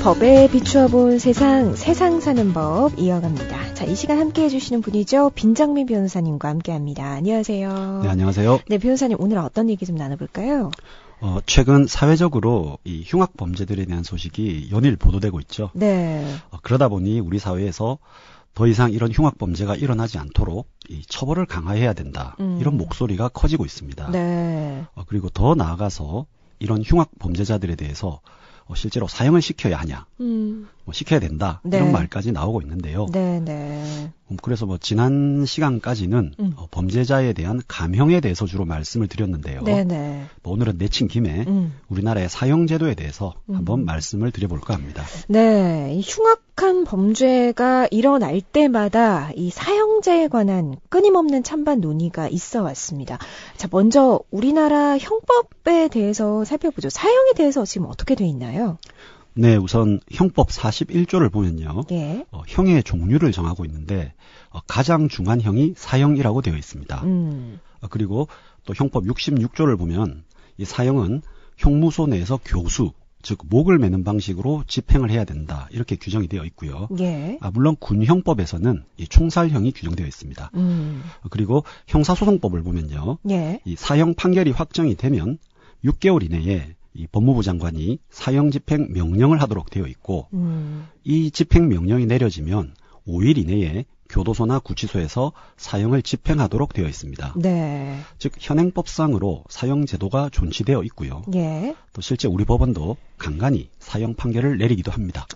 법에 비추어 본 세상 사는 법 이어갑니다. 자, 이 시간 함께 해주시는 분이죠. 빈정민 변호사님과 함께합니다. 안녕하세요. 네, 안녕하세요. 네, 변호사님 오늘 어떤 얘기 좀 나눠볼까요? 최근 사회적으로 이 흉악 범죄들에 대한 소식이 연일 보도되고 있죠. 네. 그러다 보니 우리 사회에서 더 이상 이런 흉악 범죄가 일어나지 않도록 이 처벌을 강화해야 된다. 이런 목소리가 커지고 있습니다. 네. 그리고 더 나아가서 이런 흉악 범죄자들에 대해서 실제로 사형을 시켜야 하냐, 시켜야 된다, 네. 이런 말까지 나오고 있는데요. 네. 그래서 지난 시간까지는 범죄자에 대한 감형에 대해서 주로 말씀을 드렸는데요. 네. 오늘은 내친 김에 우리나라의 사형제도에 대해서 한번 말씀을 드려볼까 합니다. 네, 이 흉악한 범죄가 일어날 때마다 이 사형제에 관한 끊임없는 찬반 논의가 있어 왔습니다. 자, 먼저 우리나라 형법에 대해서 살펴보죠. 사형에 대해서 지금 어떻게 돼 있나요? 네, 우선 형법 41조를 보면요. 예. 형의 종류를 정하고 있는데 가장 중한 형이 사형이라고 되어 있습니다. 그리고 또 형법 66조를 보면 이 사형은 형무소 내에서 교수, 즉 목을 매는 방식으로 집행을 해야 된다. 이렇게 규정이 되어 있고요. 예. 물론 군형법에서는 이 총살형이 규정되어 있습니다. 그리고 형사소송법을 보면요. 예. 이 사형 판결이 확정이 되면 6개월 이내에 이 법무부 장관이 사형 집행 명령을 하도록 되어 있고 이 집행 명령이 내려지면 5일 이내에 교도소나 구치소에서 사형을 집행하도록 되어 있습니다. 네. 즉 현행법상으로 사형 제도가 존치되어 있고요. 예. 또 실제 우리 법원도 간간히 사형 판결을 내리기도 합니다.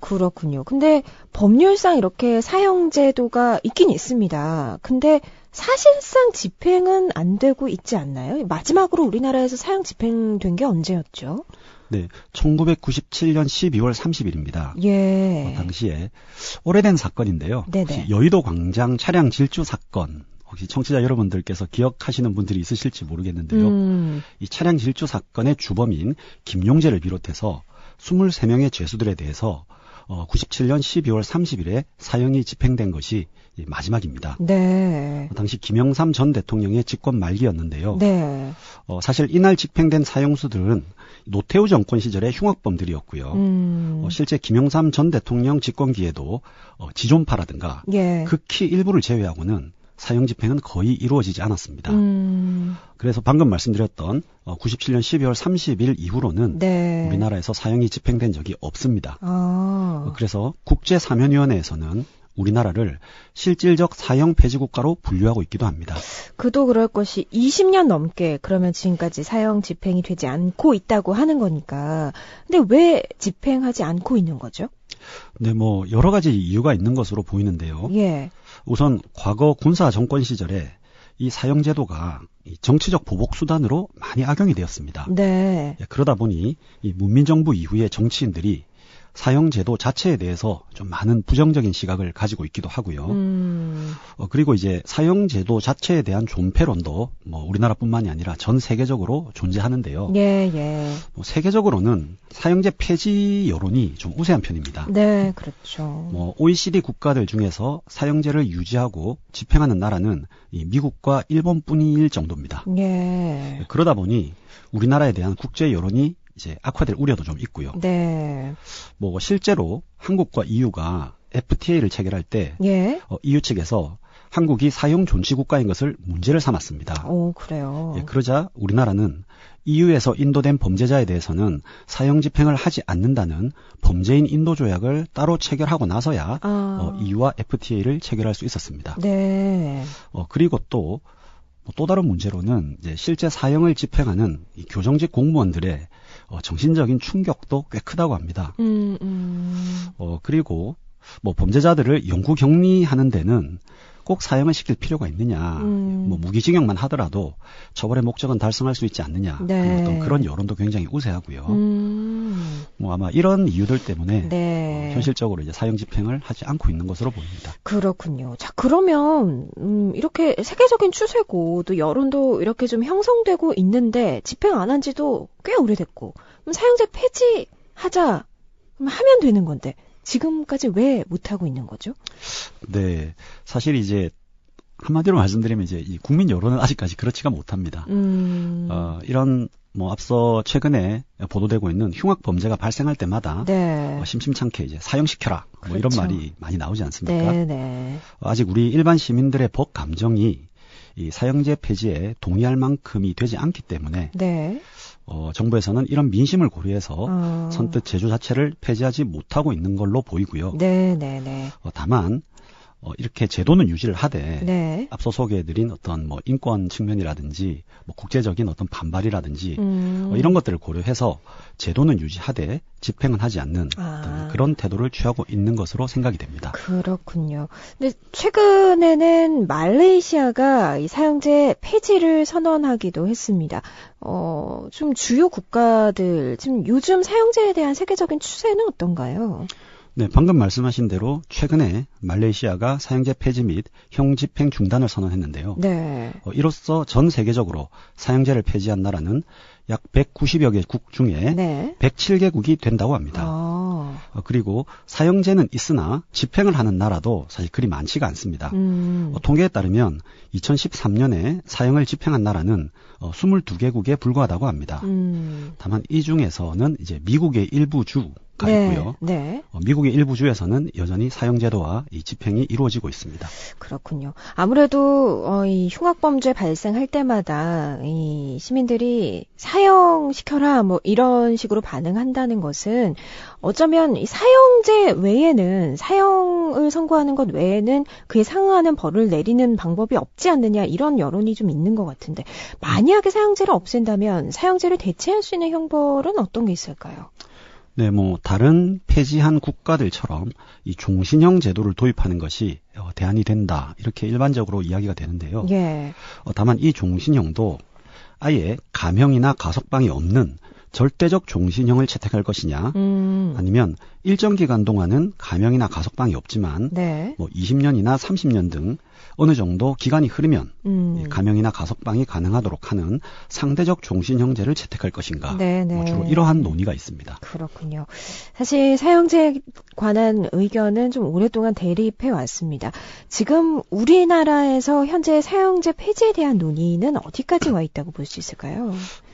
그렇군요. 근데 법률상 이렇게 사형 제도가 있긴 있습니다. 근데 사실상 집행은 안 되고 있지 않나요? 마지막으로 우리나라에서 사형 집행된 게 언제였죠? 네, 1997년 12월 30일입니다. 예. 당시에 오래된 사건인데요. 혹시 여의도 광장 차량 질주 사건, 혹시 청취자 여러분들께서 기억하시는 분들이 있으실지 모르겠는데요. 이 차량 질주 사건의 주범인 김용재를 비롯해서 23명의 죄수들에 대해서 97년 12월 30일에 사형이 집행된 것이 마지막입니다. 네. 당시 김영삼 전 대통령의 집권 말기였는데요. 네. 사실 이날 집행된 사형수들은 노태우 정권 시절의 흉악범들이었고요. 실제 김영삼 전 대통령 집권기에도 지존파라든가 예. 극히 일부를 제외하고는 사형 집행은 거의 이루어지지 않았습니다. 그래서 방금 말씀드렸던 97년 12월 30일 이후로는 네. 우리나라에서 사형이 집행된 적이 없습니다. 그래서 국제사면위원회에서는 우리나라를 실질적 사형 폐지 국가로 분류하고 있기도 합니다. 그도 그럴 것이 20년 넘게 그러면 지금까지 사형 집행이 되지 않고 있다고 하는 거니까. 근데 왜 집행하지 않고 있는 거죠? 네, 여러 가지 이유가 있는 것으로 보이는데요. 예. 우선 과거 군사 정권 시절에 이 사형 제도가 정치적 보복 수단으로 많이 악용이 되었습니다. 네. 그러다 보니 이 문민정부 이후의 정치인들이 사형 제도 자체에 대해서 좀 많은 부정적인 시각을 가지고 있기도 하고요. 그리고 이제 사형 제도 자체에 대한 존폐론도 우리나라뿐만이 아니라 전 세계적으로 존재하는데요. 예. 세계적으로는 사형제 폐지 여론이 좀 우세한 편입니다. 네, 그렇죠. OECD 국가들 중에서 사형제를 유지하고 집행하는 나라는 이 미국과 일본뿐일 정도입니다. 예. 그러다 보니 우리나라에 대한 국제 여론이 이제 악화될 우려도 좀 있고요. 네. 실제로 한국과 EU가 FTA를 체결할 때 예. EU 측에서 한국이 사형 존치 국가인 것을 문제를 삼았습니다. 그래요. 그러자 우리나라는 EU에서 인도된 범죄자에 대해서는 사형 집행을 하지 않는다는 범죄인 인도 조약을 따로 체결하고 나서야 EU와 FTA를 체결할 수 있었습니다. 네. 그리고 또 다른 문제로는 이제 실제 사형을 집행하는 이 교정직 공무원들의 정신적인 충격도 꽤 크다고 합니다. 그리고 범죄자들을 영구 격리하는 데는 꼭 사형을 시킬 필요가 있느냐, 무기징역만 하더라도 처벌의 목적은 달성할 수 있지 않느냐, 네. 어떤 그런 여론도 굉장히 우세하고요. 아마 이런 이유들 때문에 네. 현실적으로 이제 사형 집행을 하지 않고 있는 것으로 보입니다. 그렇군요. 자, 그러면 이렇게 세계적인 추세고 또 여론도 이렇게 좀 형성되고 있는데 집행 안 한 지도 꽤 오래됐고 그럼 사형제 폐지하자 그럼 하면 되는 건데 지금까지 왜 못하고 있는 거죠? 네. 사실 이제 한마디로 말씀드리면 이제 이 국민 여론은 아직까지 그렇지가 못합니다. 이런 뭐 앞서 최근에 보도되고 있는 흉악 범죄가 발생할 때마다 네. 심심찮게 이제 사형시켜라 뭐 그렇죠. 이런 말이 많이 나오지 않습니까? 네, 네. 아직 우리 일반 시민들의 법 감정이 이 사형제 폐지에 동의할 만큼이 되지 않기 때문에 네. 정부에서는 이런 민심을 고려해서 선뜻 제주 자체를 폐지하지 못하고 있는 걸로 보이고요. 네, 네, 네. 다만 이렇게 제도는 유지를 하되 네. 앞서 소개해드린 어떤 뭐 인권 측면이라든지 뭐 국제적인 어떤 반발이라든지 이런 것들을 고려해서 제도는 유지하되 집행은 하지 않는 어떤 그런 태도를 취하고 있는 것으로 생각이 됩니다. 그렇군요. 근데 최근에는 말레이시아가 이 사형제 폐지를 선언하기도 했습니다. 좀 주요 국가들 지금 요즘 사형제에 대한 세계적인 추세는 어떤가요? 네, 방금 말씀하신 대로 최근에 말레이시아가 사형제 폐지 및 형 집행 중단을 선언했는데요. 네. 이로써 전 세계적으로 사형제를 폐지한 나라는 약 190여 개국 중에 네. 107개국이 된다고 합니다. 그리고 사형제는 있으나 집행을 하는 나라도 사실 그리 많지가 않습니다. 통계에 따르면 2013년에 사형을 집행한 나라는 22개국에 불과하다고 합니다. 다만 이 중에서는 이제 미국의 일부 주가 있고요. 네. 미국의 일부 주에서는 여전히 사형제도와 이 집행이 이루어지고 있습니다. 그렇군요. 아무래도 이 흉악범죄 발생할 때마다 이 시민들이 사형시켜라 뭐 이런 식으로 반응한다는 것은 어쩌면 이 사형제 외에는 사형을 선고하는 것 외에는 그에 상응하는 벌을 내리는 방법이 없지 않느냐 이런 여론이 좀 있는 것 같은데 만약에 사형제를 없앤다면 사형제를 대체할 수 있는 형벌은 어떤 게 있을까요? 네, 뭐 다른 폐지한 국가들처럼 이 종신형 제도를 도입하는 것이 대안이 된다 이렇게 일반적으로 이야기가 되는데요. 예. 다만 이 종신형도 아예 감형이나 가석방이 없는 절대적 종신형을 채택할 것이냐 아니면 일정 기간 동안은 감형이나 가석방이 없지만 네. 뭐 20년이나 30년 등 어느 정도 기간이 흐르면 감형이나 가석방이 가능하도록 하는 상대적 종신형제를 채택할 것인가 뭐 주로 이러한 논의가 있습니다. 그렇군요. 사실 사형제에 관한 의견은 좀 오랫동안 대립해 왔습니다. 지금 우리나라에서 현재 사형제 폐지에 대한 논의는 어디까지 와 있다고 볼 수 있을까요?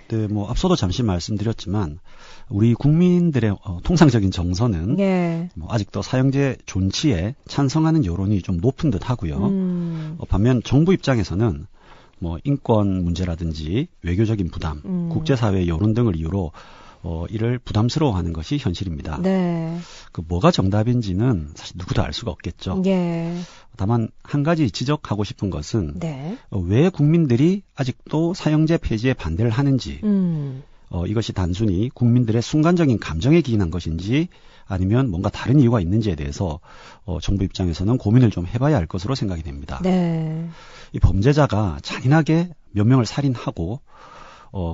네, 뭐 앞서도 잠시 말씀드렸지만 우리 국민들의 통상적인 정서는 뭐 아직도 사형제 존치에 찬성하는 여론이 좀 높은 듯하고요. 반면 정부 입장에서는 뭐 인권 문제라든지 외교적인 부담, 국제사회 여론 등을 이유로 이를 부담스러워하는 것이 현실입니다. 네. 그 뭐가 정답인지는 사실 누구도 알 수가 없겠죠. 예. 다만 한 가지 지적하고 싶은 것은 네. 왜 국민들이 아직도 사형제 폐지에 반대를 하는지 이것이 단순히 국민들의 순간적인 감정에 기인한 것인지 아니면 뭔가 다른 이유가 있는지에 대해서 정부 입장에서는 고민을 좀 해봐야 할 것으로 생각이 됩니다. 네. 이 범죄자가 잔인하게 몇 명을 살인하고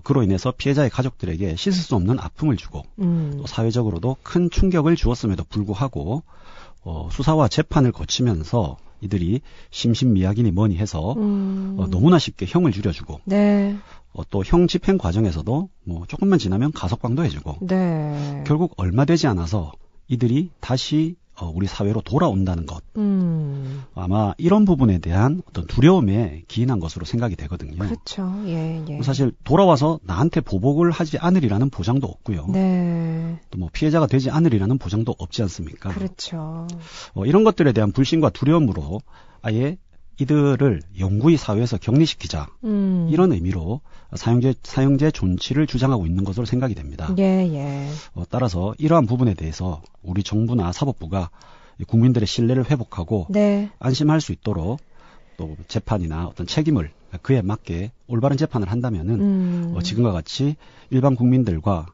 그로 인해서 피해자의 가족들에게 씻을 수 없는 아픔을 주고 또 사회적으로도 큰 충격을 주었음에도 불구하고 수사와 재판을 거치면서 이들이 심신미약이니 뭐니 해서 너무나 쉽게 형을 줄여주고 네. 또 형 집행 과정에서도 뭐 조금만 지나면 가석방도 해주고 네. 결국 얼마 되지 않아서 이들이 다시 우리 사회로 돌아온다는 것. 아마 이런 부분에 대한 어떤 두려움에 기인한 것으로 생각이 되거든요. 그렇죠. 예, 예. 사실 돌아와서 나한테 보복을 하지 않으리라는 보장도 없고요. 네. 또 뭐 피해자가 되지 않으리라는 보장도 없지 않습니까? 그렇죠. 이런 것들에 대한 불신과 두려움으로 아예 이들을 영구히 사회에서 격리시키자 이런 의미로 사형제 존치를 주장하고 있는 것으로 생각이 됩니다. 예, 예. 따라서 이러한 부분에 대해서 우리 정부나 사법부가 국민들의 신뢰를 회복하고 네. 안심할 수 있도록 또 재판이나 어떤 책임을 그에 맞게 올바른 재판을 한다면은 지금과 같이 일반 국민들과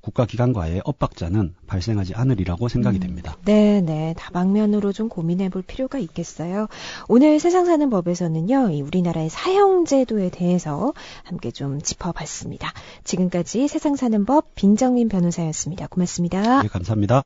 국가기관과의 엇박자는 발생하지 않으리라고 생각이 됩니다. 네, 네. 다방면으로 좀 고민해 볼 필요가 있겠어요. 오늘 세상 사는 법에서는요, 이 우리나라의 사형제도에 대해서 함께 좀 짚어봤습니다. 지금까지 세상 사는 법 빈정민 변호사였습니다. 고맙습니다. 네, 감사합니다.